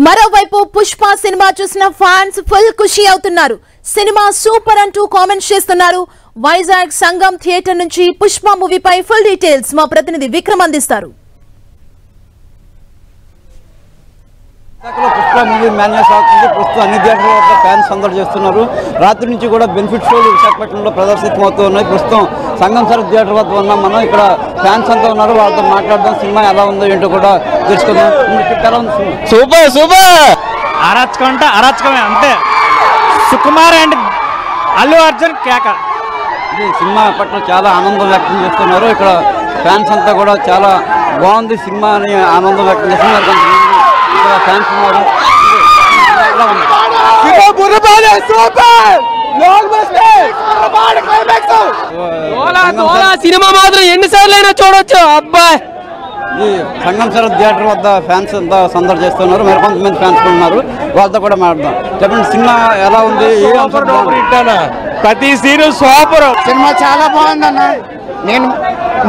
మరోవైపు పుష్ప సినిమా చూసిన fans full ఖుషి అవుతున్నారు. సినిమా సూపర్ అంటూ కామెంట్స్ చేస్తున్నారు. వైజాగ్ సంగం థియేటర్ నుంచి పుష్ప మూవీపై ఫుల్ డీటెయిల్స్ మా ప్రతినిధి విక్రమ్ అందిస్తారు. పుష్ప మూవీ మేనేజ్ అవుతుంది. ప్రస్తుతం అన్ని థియేటర్ల వద్ద ఫ్యాన్స్ సందడి చేస్తున్నారు. రాత్రి నుంచి కూడా బెనిఫిట్ షోలు విశాఖపట్నంలో ప్రదర్శితమవుతూ ఉన్నాయి. ప్రస్తుతం సంగం సార్ థియేటర్ వద్ద ఉన్నాం మనం. ఇక్కడ ఫ్యాన్స్ అంతా ఉన్నారు. వాళ్ళతో మాట్లాడదాం, సినిమా ఎలా ఉందో ఏంటో కూడా తెలుసుకుందాం. సూపర్ సూపర్ అరాచకం అంటే అరాచకమే అంతే. సుకుమార్ అండ్ అల్లు అర్జున్ కేక. ఇది సినిమా పట్ల చాలా ఆనందం వ్యక్తం చేస్తున్నారు. ఇక్కడ ఫ్యాన్స్ అంతా కూడా చాలా బాగుంది సినిమా అని ఆనందం వ్యక్తం చేస్తున్నారు. ఫ్యాన్స్ ఉన్నారు. సినిమా మాత్రం ఎన్నిసార్లు అయినా చూడొచ్చు. అబ్బాయి ఈ సంగం సార్ థియేటర్ వద్ద ఫ్యాన్స్ అంతా సందడి చేస్తున్నారు. మరి కొంతమంది ఫ్యాన్స్ ఉన్నారు, వాళ్ళతో కూడా మాట్లాడదాం. చెప్పండి, సినిమా ఎలా ఉంది? ప్రతి సీన్ సూపర్. సినిమా చాలా బాగుందన్న. నేను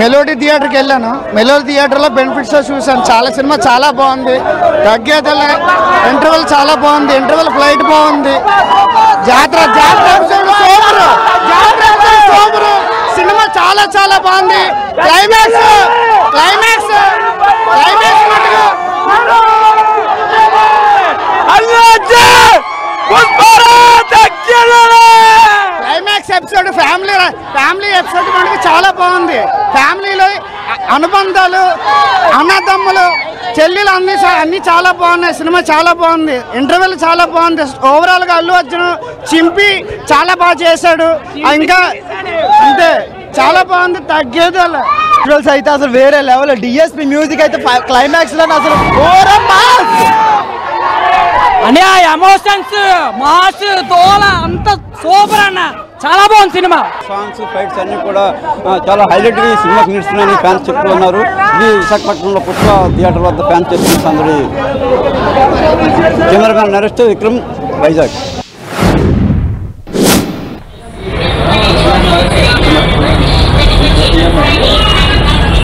మెలోడీ థియేటర్కి వెళ్ళాను. మెలోడీ థియేటర్లో బెనిఫిట్స్ చూశాను. సినిమా చాలా బాగుంది. తగ్గేదల ఇంటర్వెల్ చాలా బాగుంది. ఇంటర్వెల్ ఫ్లైట్ బాగుంది. జాతర సూపర్. సినిమా చాలా చాలా బాగుంది. క్లైమాక్స్ ఎపిసోడ్ ఫ్యామిలీ ఎపిసోడ్ మనకి చాలా బాగుంది. ఫ్యామిలీలో అనుబంధాలు, అన్నదమ్ములు, చెల్లెలు అన్ని చాలా బాగున్నాయి. సినిమా చాలా బాగుంది. ఇంటర్వెల్ చాలా బాగుంది. ఓవరాల్ గా అల్లు అర్జున్ చింపి చాలా బాగా చేశాడు. ఇంకా అంతే చాలా బాగుంది. తగ్గేది అలా అయితే అసలు వేరే లెవెల్. డిఎస్పి మ్యూజిక్ అయితే క్లైమాక్స్ లో అసలు అనే ఆ ఎమోషన్స్ మాస్ తోల అంత సూపర్ అన్న. చాలా బాగుంది సినిమా. సాంగ్స్, ఫైట్స్ అన్ని కూడా చాలా హైలైట్ గా ఈ సినిమాకి నిలుస్తున్నాయని ఫ్యాన్స్ చెప్తూ ఉన్నారు. ఇది విశాఖపట్నంలో పుష్ప థియేటర్ వద్ద ఫ్యాన్స్ చేస్తున్న సందడి. కెమెరామ్యాన్ నరేష్, విక్రమ్, వైజాగ్.